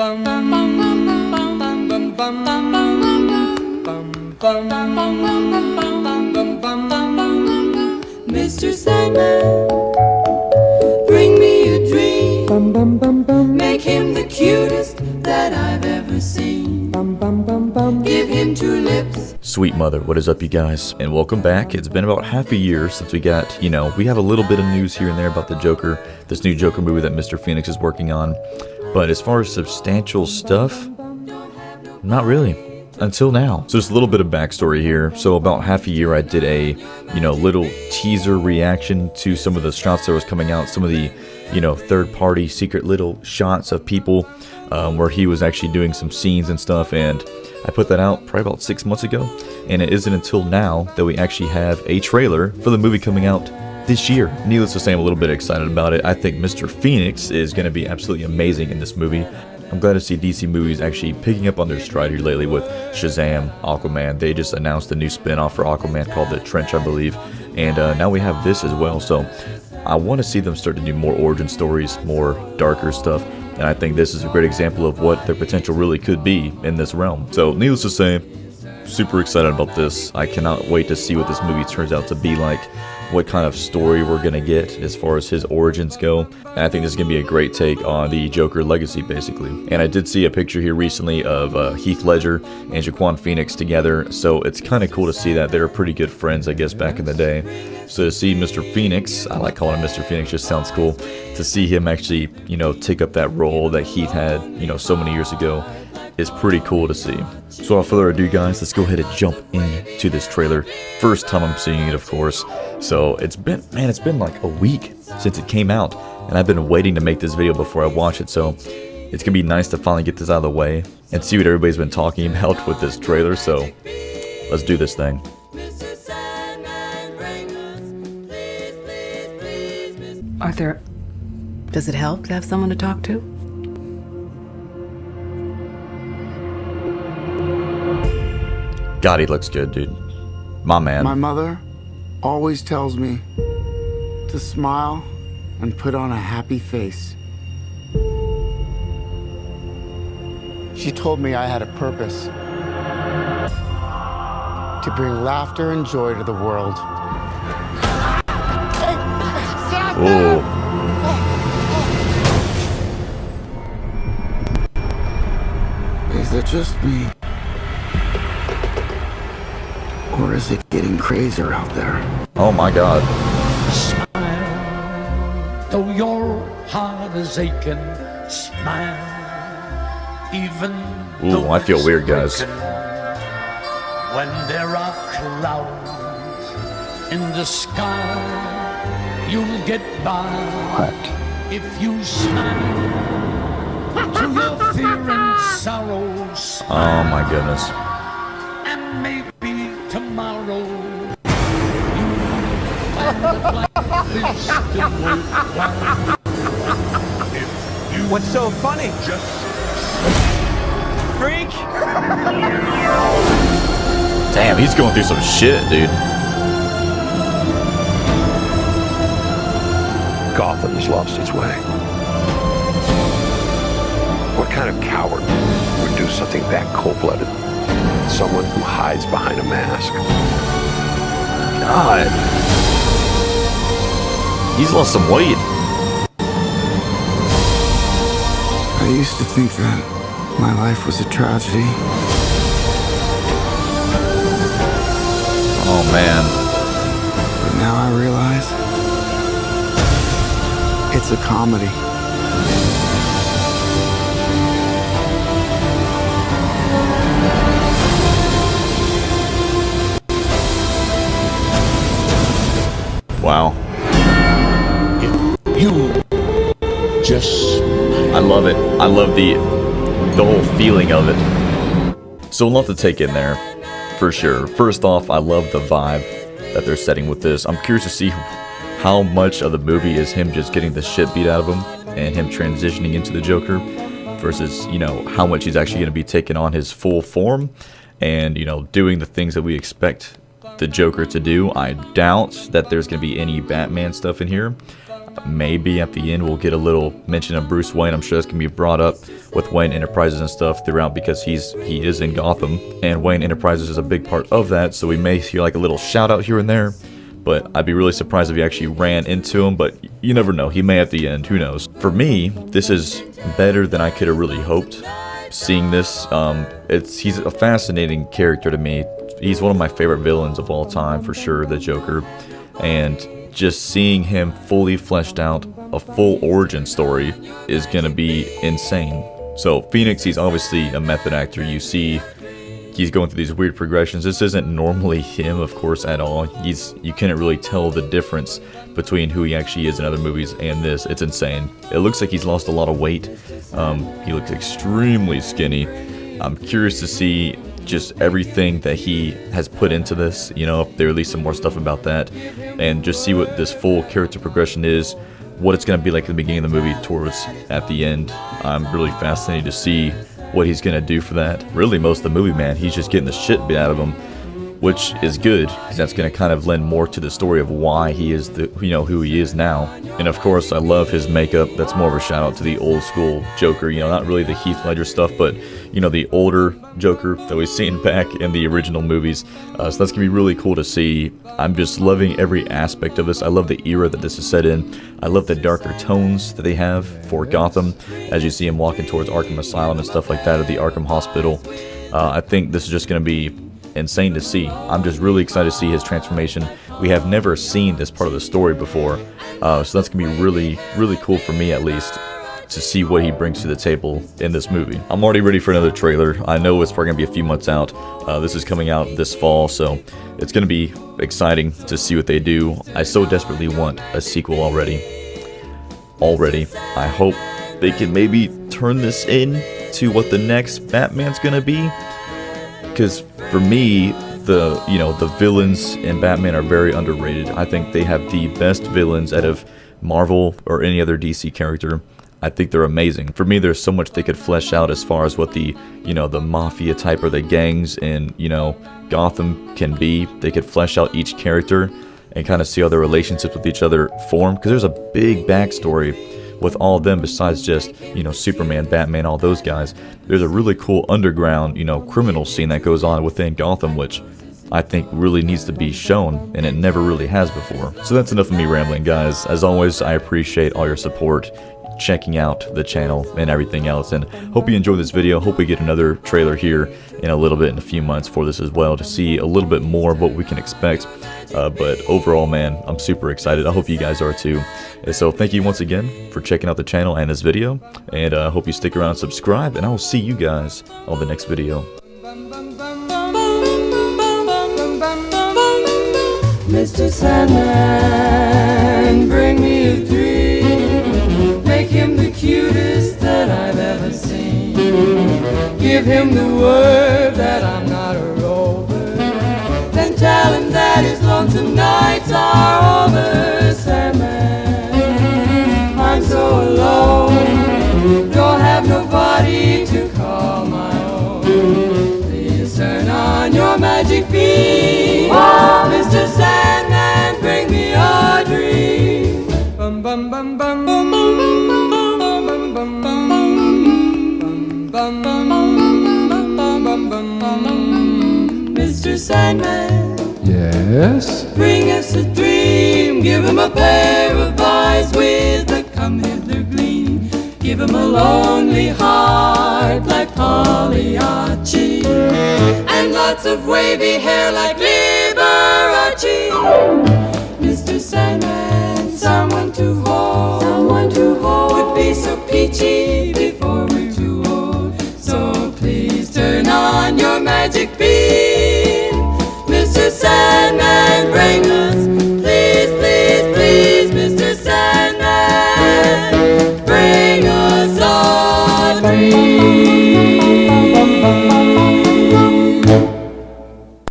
Mr. Sandman, bring me a dream. Make him the cutest that I've ever seen. Give him 2 lips. Sweet mother, what is up, you guys? And welcome back. It's been about half a year since we got, we have a little bit of news here and there about the Joker, this new Joker movie that Mr. Phoenix is working on. But as far as substantial stuff, not really. Until now. So just a little bit of backstory here. So about half a year I did a, little teaser reaction to some of the shots that was coming out, some of the, third party secret little shots of people where he was actually doing some scenes and stuff, and I put that out probably about 6 months ago, and it isn't until now that we actually have a trailer for the movie coming out this year. Needless to say, I'm a little bit excited about it. I think Mr. Phoenix is going to be absolutely amazing in this movie. I'm glad to see DC movies actually picking up on their stride here lately with Shazam, Aquaman. They just announced a new spin-off for Aquaman called The Trench, I believe. And now we have this as well. So I want to see them start to do more origin stories, more darker stuff. And I think this is a great example of what their potential really could be in this realm. So needless to say, super excited about this. I cannot wait to see what this movie turns out to be like, what kind of story we're going to get as far as his origins go. And I think this is going to be a great take on the Joker legacy, basically. And I did see a picture here recently of Heath Ledger and Joaquin Phoenix together, so it's kind of cool to see that they were pretty good friends, I guess, back in the day. So to see Mr. Phoenix, I like calling him Mr. Phoenix, just sounds cool, to see him actually, take up that role that Heath had, so many years ago, is pretty cool to see. So without further ado, guys, let's go ahead and jump into this trailer. First time I'm seeing it, of course. So it's been like a week since it came out, and I've been waiting to make this video before I watch it, so it's gonna be nice to finally get this out of the way and see what everybody's been talking about with this trailer. So let's do this thing. Arthur, does it help to have someone to talk to? God, he looks good, dude. My man. My mother always tells me to smile and put on a happy face. She told me I had a purpose to bring laughter and joy to the world. Oh. Is it just me? Or is it getting crazier out there? Oh my God. Smile, though your heart is aching. Smile, even ooh, I feel weird, guys. When there are clouds in the sky, you'll get by. What? If you smile to your fear and sorrow. Smile, Oh my goodness. and maybe tomorrow you find that life is still worthwhile. If you What's so funny? just Freak? Damn, he's going through some shit, dude. Gotham's lost its way. What kind of coward would do something that cold-blooded? Someone who hides behind a mask. God. He's lost some weight. I used to think that my life was a tragedy. Oh man. But now I realize it's a comedy. Wow. you just I love it. I love the whole feeling of it. So a lot to take in there, for sure. First off, I love the vibe that they're setting with this. I'm curious to see how much of the movie is him just getting the shit beat out of him and him transitioning into the Joker versus, how much he's actually going to be taking on his full form and, doing the things that we expect the Joker to do. I doubt that there's going to be any Batman stuff in here. maybe at the end we'll get a little mention of Bruce Wayne. I'm sure that's gonna be brought up with Wayne Enterprises and stuff throughout because he is in Gotham, and Wayne Enterprises is a big part of that. So we may hear like a little shout out here and there. But I'd be really surprised if he actually ran into him, but you never know. He may at the end, who knows. For me, this is better than I could have really hoped. Seeing this, he's a fascinating character to me. He's one of my favorite villains of all time, for sure, the Joker. And just seeing him fully fleshed out, a full origin story, is going to be insane. So Phoenix, he's obviously a method actor. You see he's going through these weird progressions. This isn't normally him, of course, at all. You can't really tell the difference between who he actually is in other movies and this. It's insane. It looks like he's lost a lot of weight. He looks extremely skinny. I'm curious to see just everything that he has put into this, you know, if they release some more stuff about that, and just see what this full character progression is, what it's going to be like at the beginning of the movie towards at the end. I'm really fascinated to see what he's gonna do for that. Really, most of the movie, man, he's just getting the shit beat out of him, which is good, because that's gonna kind of lend more to the story of why he is the, you know, who he is now. And of course, I love his makeup. That's more of a shout out to the old school Joker. You know, not really the Heath Ledger stuff, but you know, the older Joker that we've seen back in the original movies. So that's gonna be really cool to see. I'm just loving every aspect of this. I love the era that this is set in. I love the darker tones that they have for Gotham, as you see him walking towards Arkham Asylum and stuff like that, at the Arkham Hospital. I think this is just gonna be insane to see. I'm just really excited to see his transformation. We have never seen this part of the story before, so that's gonna be really, really cool for me, at least, to see what he brings to the table in this movie. I'm already ready for another trailer. I know it's probably gonna be a few months out. This is coming out this fall, so it's gonna be exciting to see what they do. I so desperately want a sequel already. I hope they can maybe turn this into what the next Batman's gonna be, because for me, the villains in Batman are very underrated. I think they have the best villains out of Marvel or any other DC character. I think they're amazing. For me, there's so much they could flesh out as far as what the, you know, the mafia type or the gangs in, you know, Gotham can be. They could flesh out each character and kind of see how their relationships with each other form, because there's a big backstory with all of them besides just, you know, Superman, Batman, all those guys. There's a really cool underground, you know, criminal scene that goes on within Gotham, which I think really needs to be shown, and it never really has before. So that's enough of me rambling, guys. As always, I appreciate all your support, checking out the channel and everything else, and hope you enjoyed this video. Hope we get another trailer here in a little bit, in a few months, for this as well, to see a little bit more of what we can expect. But overall, man, I'm super excited. I hope you guys are too. And so thank you once again for checking out the channel and this video, and I hope you stick around and subscribe, and I will see you guys on the next video. Mr. Sandman, bring me a dream. Make him the cutest that I've ever seen. Give him the word that I'm not a rover. Then tell him that his lonesome nights are over. Sandman, I'm so alone. Don't have nobody to call my own. Please turn on your magic beam. Oh, Mr. Sandman, bring me a dream. Bum bum bum bum bum bum bum bum bum bum bum. Mr. Sandman, Yes? bring us a dream. Give him a pair of eyes with a come hither gleam. Give him a lonely heart like Pagliacci, and lots of wavy hair like Liberace. Mr. Sandman, someone to hold, would be so peachy before we're too old. So please turn on your magic beam. Mr. Sandman, bring us